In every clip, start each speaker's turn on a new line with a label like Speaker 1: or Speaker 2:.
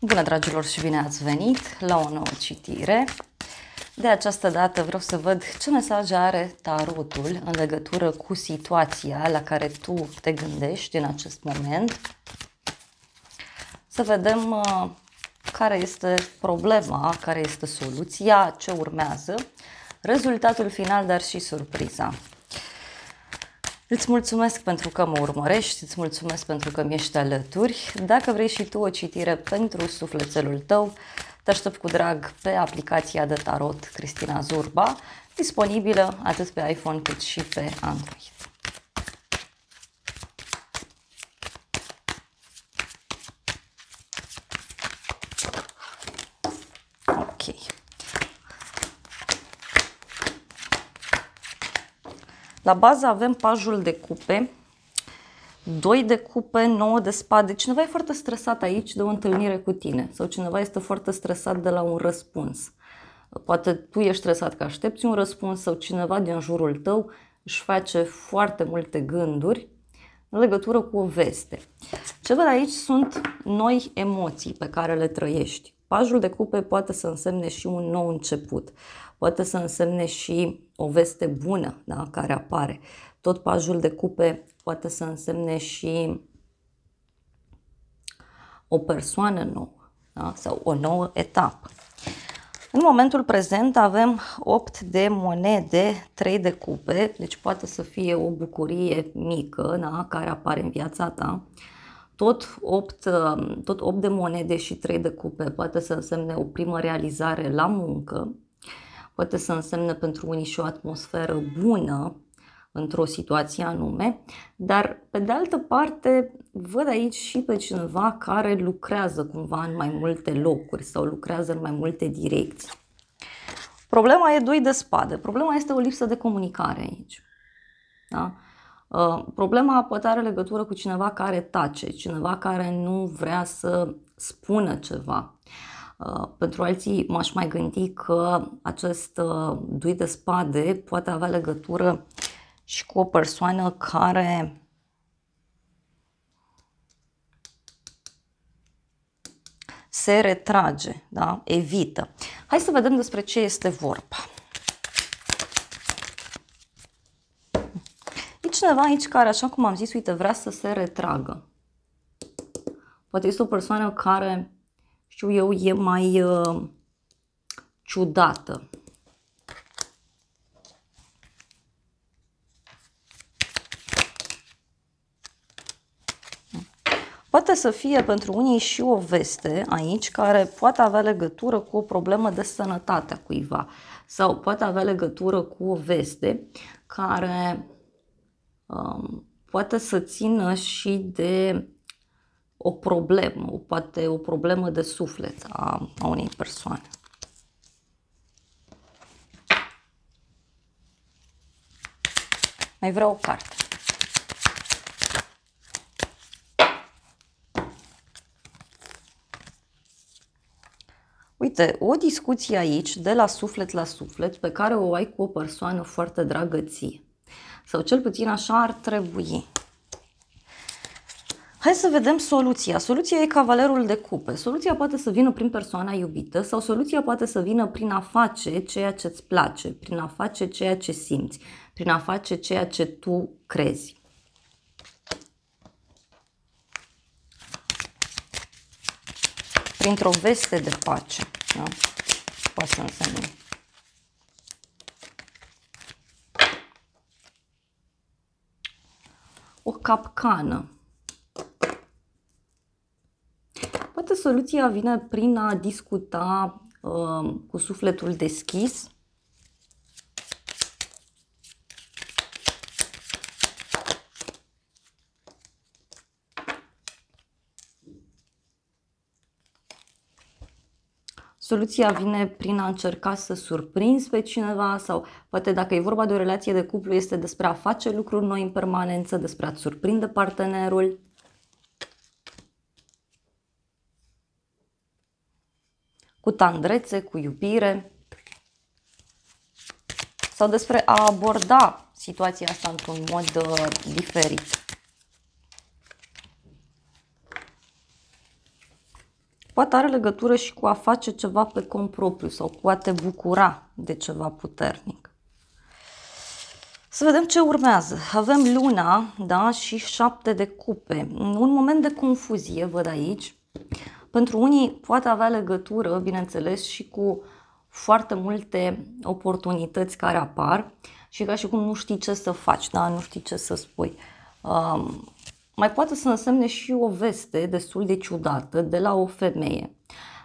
Speaker 1: Bună, dragilor, și bine ați venit la o nouă citire. De această dată vreau să văd ce mesaj are tarotul în legătură cu situația la care tu te gândești în acest moment. Să vedem care este problema, care este soluția, ce urmează, rezultatul final, dar și surpriza. Îți mulțumesc pentru că mă urmărești, îți mulțumesc pentru că mi-ești alături. Dacă vrei și tu o citire pentru sufletelul tău, te aștept cu drag pe aplicația de tarot Cristina Zurba, disponibilă atât pe iPhone cât și pe Android. Ok. La bază avem pajul de cupe, 2 de cupe, 9 de spade. Cineva e foarte stresat aici de o întâlnire cu tine sau cineva este foarte stresat de la un răspuns. Poate tu ești stresat că aștepți un răspuns sau cineva din jurul tău își face foarte multe gânduri în legătură cu o veste. Ce văd aici sunt noi emoții pe care le trăiești. Pajul de cupe poate să însemne și un nou început. Poate să însemne și o veste bună, da, care apare. Tot pajul de cupe poate să însemne și o persoană nouă, da, sau o nouă etapă. În momentul prezent avem 8 de monede, 3 de cupe, deci poate să fie o bucurie mică, da, care apare în viața ta. Tot 8 de monede și 3 de cupe poate să însemne o primă realizare la muncă, poate să însemne pentru unii și o atmosferă bună într-o situație anume, dar pe de altă parte văd aici și pe cineva care lucrează cumva în mai multe locuri sau lucrează în mai multe direcții. Problema e 2 de spade, problema este o lipsă de comunicare aici. Da? Problema poate are legătură cu cineva care tace, cineva care nu vrea să spună ceva. Pentru alții m-aș mai gândi că acest 2 de spade poate avea legătură și cu o persoană care se retrage, da? Evită. Hai să vedem despre ce este vorba. E cineva aici care, așa cum am zis, uite, vrea să se retragă. Poate este o persoană care, știu eu, e mai ciudată. Poate să fie pentru unii și o veste aici care poate avea legătură cu o problemă de sănătate a cuiva sau poate avea legătură cu o veste care poate să țină și de o problemă, poate o problemă de suflet a unei persoane. Mai vreau o carte. Uite, o discuție aici de la suflet la suflet pe care o ai cu o persoană foarte dragă ție. Sau cel puțin așa ar trebui. Hai să vedem soluția. Soluția e cavalerul de cupe. Soluția poate să vină prin persoana iubită sau soluția poate să vină prin a face ceea ce îți place, prin a face ceea ce simți, prin a face ceea ce tu crezi. Printr-o veste de pace, da? Poate să însemne. O capcană. Poate soluția vine prin a discuta cu sufletul deschis. Soluția vine prin a încerca să surprinzi pe cineva sau poate dacă e vorba de o relație de cuplu este despre a face lucruri noi în permanență, despre a-ți surprinde partenerul. Cu tandrețe, cu iubire sau despre a aborda situația asta într-un mod diferit. poate are legătură și cu a face ceva pe cont propriu sau cu a te bucura de ceva puternic. Să vedem ce urmează. Avem luna, da, și 7 de cupe. Un moment de confuzie, văd aici. Pentru unii poate avea legătură, bineînțeles, și cu foarte multe oportunități care apar și ca și cum nu știi ce să faci, da, nu știi ce să spui. Mai poate să însemne și o veste destul de ciudată de la o femeie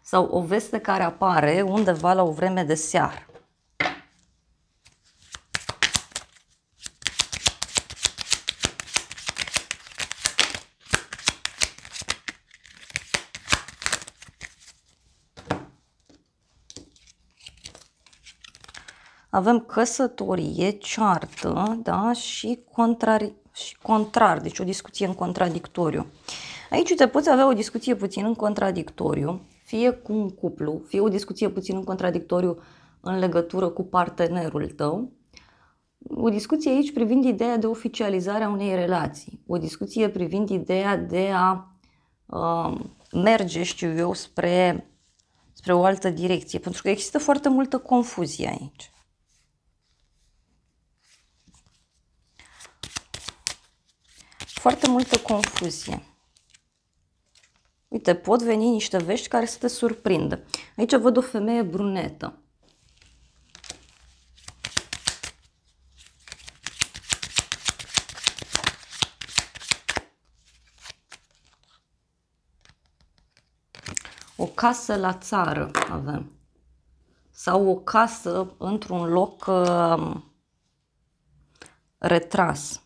Speaker 1: sau o veste care apare undeva la o vreme de seară. Avem căsătorie, ceartă, da, și contrar, deci o discuție în contradictoriu. Aici te poți avea o discuție puțin în contradictoriu, fie cu un cuplu, fie o discuție puțin în contradictoriu în legătură cu partenerul tău, o discuție aici privind ideea de oficializare a unei relații, o discuție privind ideea de a merge, știu eu, spre o altă direcție, pentru că există foarte multă confuzie aici. Foarte multă confuzie. Uite, pot veni niște vești care să te surprindă. Aici văd o femeie brunetă. O casă la țară avem. Sau o casă într-un loc retras.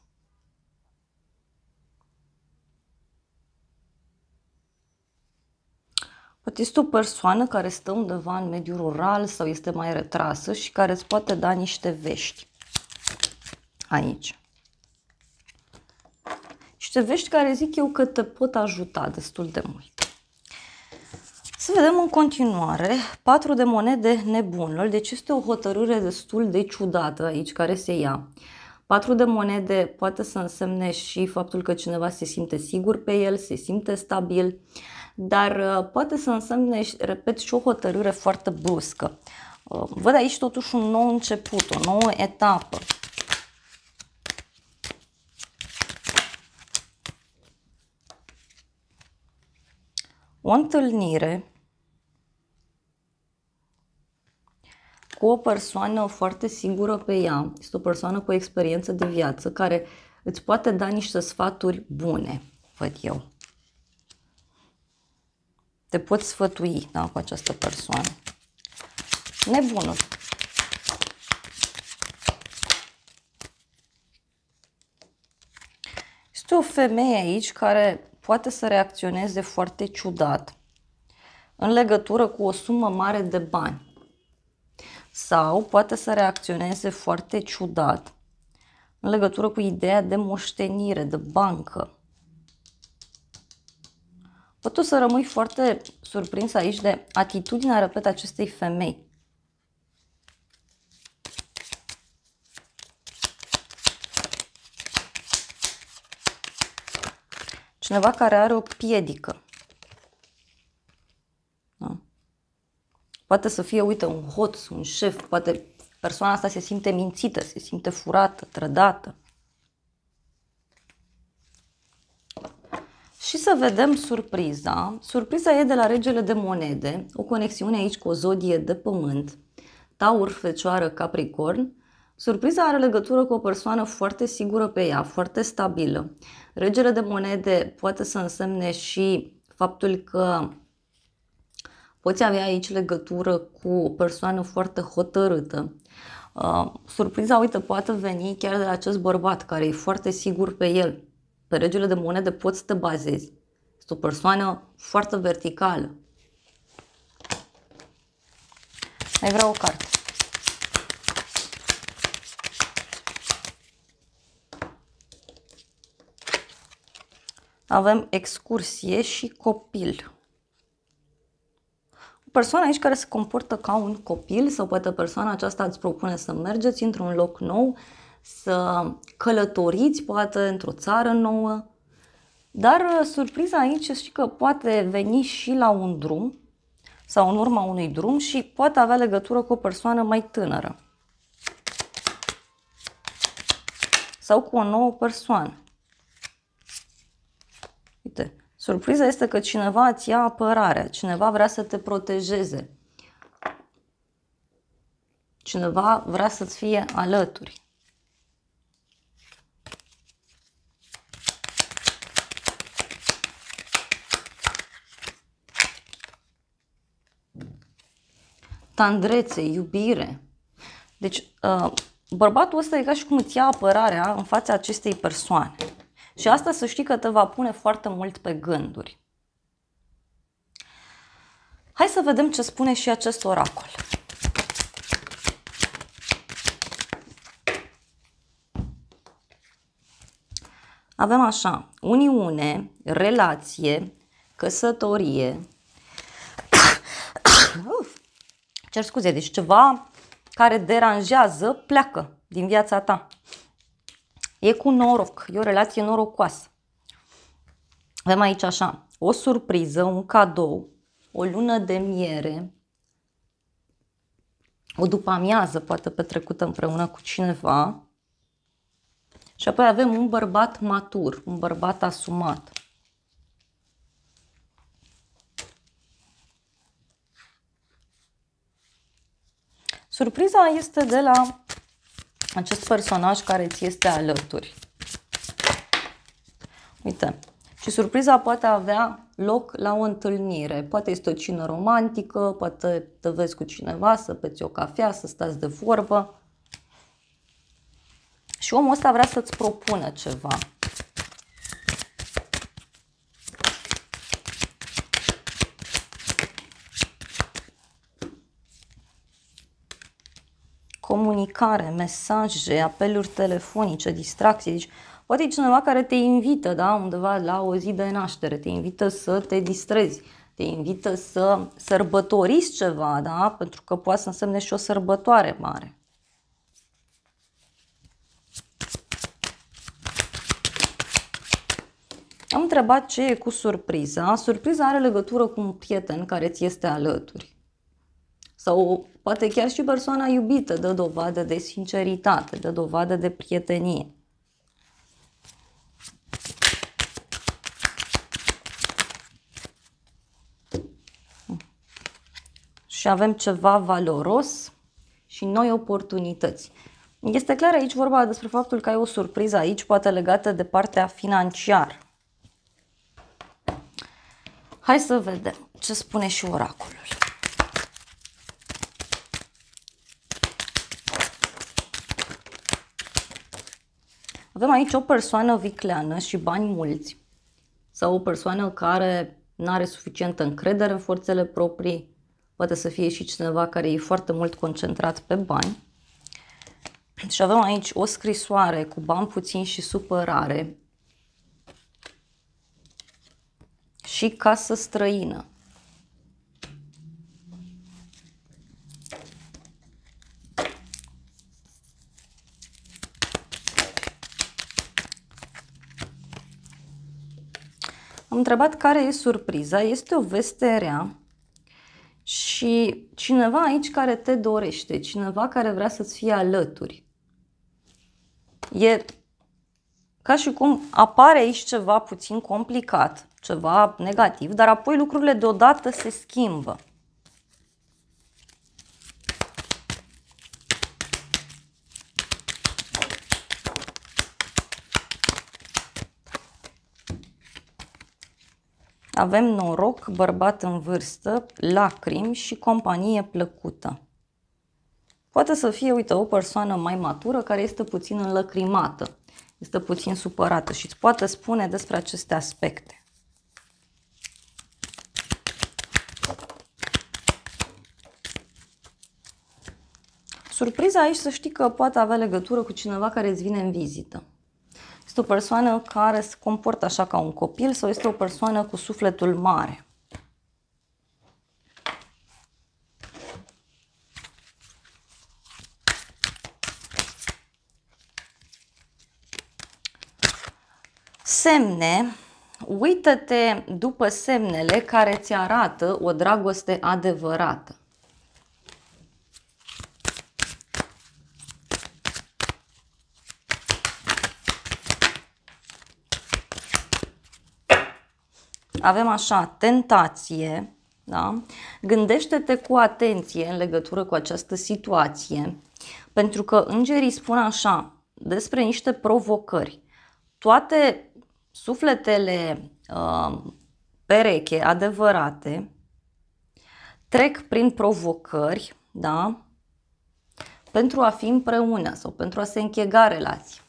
Speaker 1: Poate este o persoană care stă undeva în mediul rural sau este mai retrasă și care îți poate da niște vești aici. Niște vești care zic eu că te pot ajuta destul de mult. Să vedem în continuare 4 de monede nebunul, deci este o hotărâre destul de ciudată aici care se ia. 4 de monede poate să însemne și faptul că cineva se simte sigur pe el, se simte stabil, dar poate să însemne, repet, și o hotărâre foarte bruscă. Văd aici totuși un nou început, o nouă etapă. O întâlnire cu o persoană foarte sigură pe ea, este o persoană cu o experiență de viață care îți poate da niște sfaturi bune, văd eu. Te poți sfătui, da, cu această persoană. Nebunul. Este o femeie aici care poate să reacționeze foarte ciudat în legătură cu o sumă mare de bani. Sau poate să reacționeze foarte ciudat în legătură cu ideea de moștenire, de bancă. Poate să rămâi foarte surprins aici de atitudinea, repet, acestei femei. Cineva care are o piedică. Da? Poate să fie, uite, un hoț, un șef, poate persoana asta se simte mințită, se simte furată, trădată. Și să vedem surpriza. Surpriza e de la Regele de Monede, o conexiune aici cu o zodie de pământ, Taur, Fecioară, Capricorn. Surpriza are legătură cu o persoană foarte sigură pe ea, foarte stabilă. Regele de Monede poate să însemne și faptul că poți avea aici legătură cu o persoană foarte hotărâtă. Surpriza, uite, poate veni chiar de la acest bărbat care e foarte sigur pe el. Pe Regele de Monede poți să te bazezi. Este o persoană foarte verticală. Mai vreau o carte. Avem excursie și copil. O persoană aici care se comportă ca un copil sau poate persoana aceasta îți propune să mergeți într-un loc nou, să călătoriți poate într-o țară nouă. Dar surpriza aici știi că poate veni și la un drum sau în urma unui drum și poate avea legătură cu o persoană mai tânără sau cu o nouă persoană. Uite, surpriza este că cineva îți ia apărarea, cineva vrea să te protejeze, cineva vrea să-ți fie alături. Tandrețe, iubire. Deci, bărbatul ăsta e ca și cum îți ia apărarea în fața acestei persoane. Și asta să știi că te va pune foarte mult pe gânduri. Hai să vedem ce spune și acest oracol. Avem așa, uniune, relație, căsătorie. Cer scuze, deci ceva care deranjează pleacă din viața ta. E cu noroc, e o relație norocoasă. Avem aici așa, o surpriză, un cadou, o lună de miere, o după-amiază poate petrecută împreună cu cineva. Și apoi avem un bărbat matur, un bărbat asumat. Surpriza este de la acest personaj care ți este alături. Uite, și surpriza poate avea loc la o întâlnire. Poate este o cină romantică, poate te vezi cu cineva, să beți o cafea, să stați de vorbă. Și omul ăsta vrea să-ți propună ceva. Comunicare, mesaje, apeluri telefonice, distracții. Deci, poate e cineva care te invită, da, undeva la o zi de naștere, te invită să te distrezi, te invită să sărbătoriți ceva, da, pentru că poate să însemne și o sărbătoare mare. Am întrebat ce e cu surpriza. Surpriza are legătură cu un prieten care ți este alături. Sau poate chiar și persoana iubită dă dovadă de sinceritate, dă dovadă de prietenie. Și avem ceva valoros și noi oportunități. Este clar aici vorba despre faptul că ai o surpriză aici, poate legată de partea financiară. Hai să vedem ce spune și oracolul. Avem aici o persoană vicleană și bani mulți sau o persoană care nu are suficientă încredere în forțele proprii. Poate să fie și cineva care e foarte mult concentrat pe bani. Și avem aici o scrisoare cu bani puțini și supărare și casă străină. Am întrebat care e surpriza. Este o veste rea și cineva aici care te dorește, cineva care vrea să-ți fie alături. E ca și cum apare aici ceva puțin complicat, ceva negativ, dar apoi lucrurile deodată se schimbă. Avem noroc, bărbat în vârstă, lacrimi și companie plăcută. Poate să fie, uite, o persoană mai matură care este puțin înlăcrimată, este puțin supărată și îți poate spune despre aceste aspecte. Surpriza aici să știi că poate avea legătură cu cineva care îți vine în vizită. Este o persoană care se comportă așa ca un copil sau este o persoană cu sufletul mare. semne, Uită-te după semnele care ți arată o dragoste adevărată. Avem așa, tentație, da? Gândește-te cu atenție în legătură cu această situație, pentru că îngerii spun așa, despre niște provocări. Toate sufletele pereche, adevărate, trec prin provocări, da? Pentru a fi împreună sau pentru a se închega relații.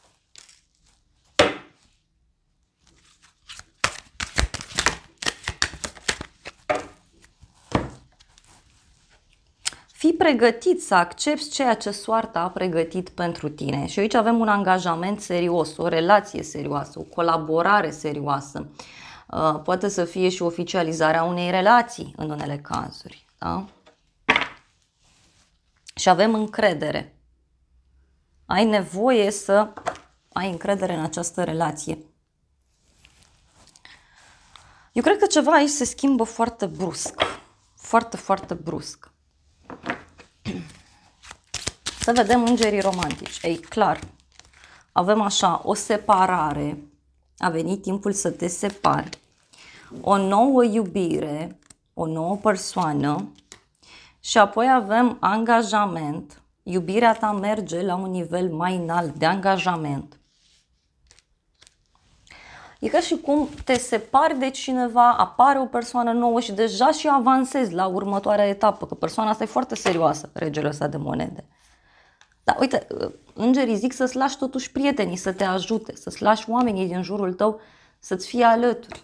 Speaker 1: Fii pregătit să accepti ceea ce soarta a pregătit pentru tine. Și aici avem un angajament serios, o relație serioasă, o colaborare serioasă. Poate să fie și oficializarea unei relații în unele cazuri. Da? Și avem încredere. Ai nevoie să ai încredere în această relație. Eu cred că ceva aici se schimbă foarte brusc. Foarte, foarte brusc. Să vedem îngerii romantici. Ei, clar, avem așa, o separare, a venit timpul să te separi, o nouă iubire, o nouă persoană și apoi avem angajament, iubirea ta merge la un nivel mai înalt de angajament. E ca și cum te separi de cineva, apare o persoană nouă și deja și avansezi la următoarea etapă, că persoana asta e foarte serioasă, regele ăsta de monede. Dar uite, îngerii zic să-ți lași totuși prietenii să te ajute, să-ți lași oamenii din jurul tău să-ți fie alături.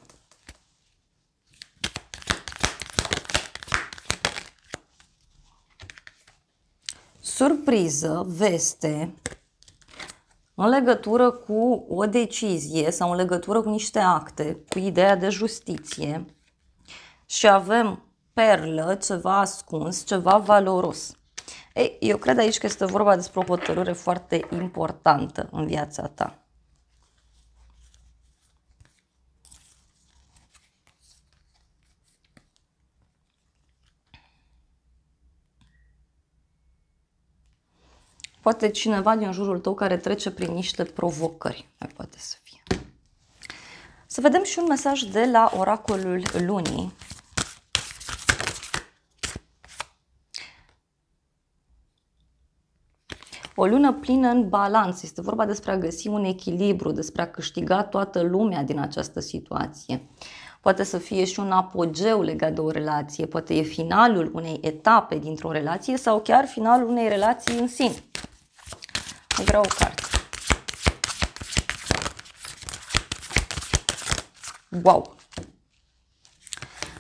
Speaker 1: Surpriză, veste, în legătură cu o decizie sau în legătură cu niște acte, cu ideea de justiție și avem perlă, ceva ascuns, ceva valoros. Ei, eu cred aici că este vorba despre o hotărâre foarte importantă în viața ta. Poate cineva din jurul tău care trece prin niște provocări, mai poate să fie. Să vedem și un mesaj de la oracolul lunii. O lună plină în balans. Este vorba despre a găsi un echilibru, despre a câștiga toată lumea din această situație. Poate să fie și un apogeu legat de o relație, poate e finalul unei etape dintr-o relație sau chiar finalul unei relații în sine. Vreau o carte. Wow!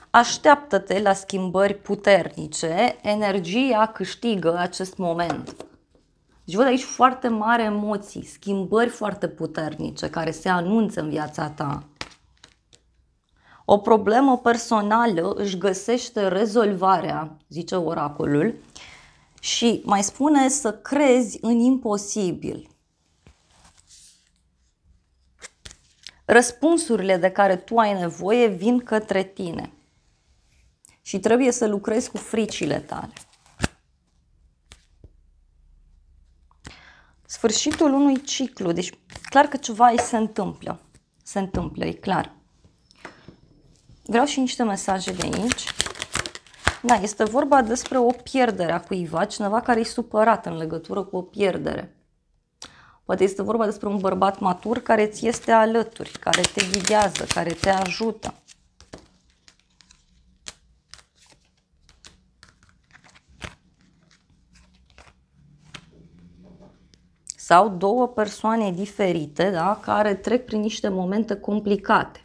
Speaker 1: Așteaptă-te la schimbări puternice, energia câștigă acest moment. Deci văd aici foarte mari emoții, schimbări foarte puternice care se anunță în viața ta. O problemă personală își găsește rezolvarea, zice oracolul, și mai spune să crezi în imposibil. Răspunsurile de care tu ai nevoie vin către tine și trebuie să lucrezi cu fricile tale. Sfârșitul unui ciclu, deci clar că ceva îi se întâmplă. Se întâmplă, e clar. Vreau și niște mesaje de aici. Da, este vorba despre o pierdere a cuiva, cineva care e supărat în legătură cu o pierdere. Poate este vorba despre un bărbat matur care ți este alături, care te ghidează, care te ajută. Sau două persoane diferite, da, care trec prin niște momente complicate.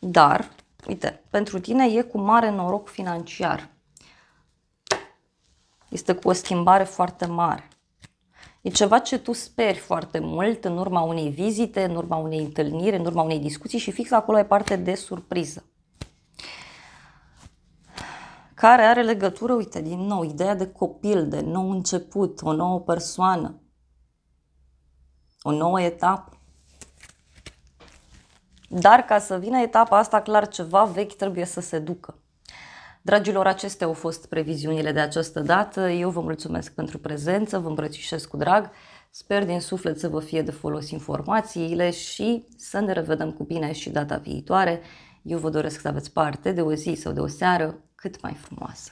Speaker 1: Dar, uite, pentru tine e cu mare noroc financiar. Este cu o schimbare foarte mare. E ceva ce tu speri foarte mult în urma unei vizite, în urma unei întâlniri, în urma unei discuții și fix acolo ai parte de surpriză. care are legătură, uite, din nou, ideea de copil, de nou început, o nouă persoană, o nouă etapă. Dar ca să vină etapa asta, clar, ceva vechi trebuie să se ducă. Dragilor, acestea au fost previziunile de această dată. Eu vă mulțumesc pentru prezență, vă îmbrățișez cu drag. Sper din suflet să vă fie de folos informațiile și să ne revedem cu bine și data viitoare. Eu vă doresc să aveți parte de o zi sau de o seară cât mai frumoasă.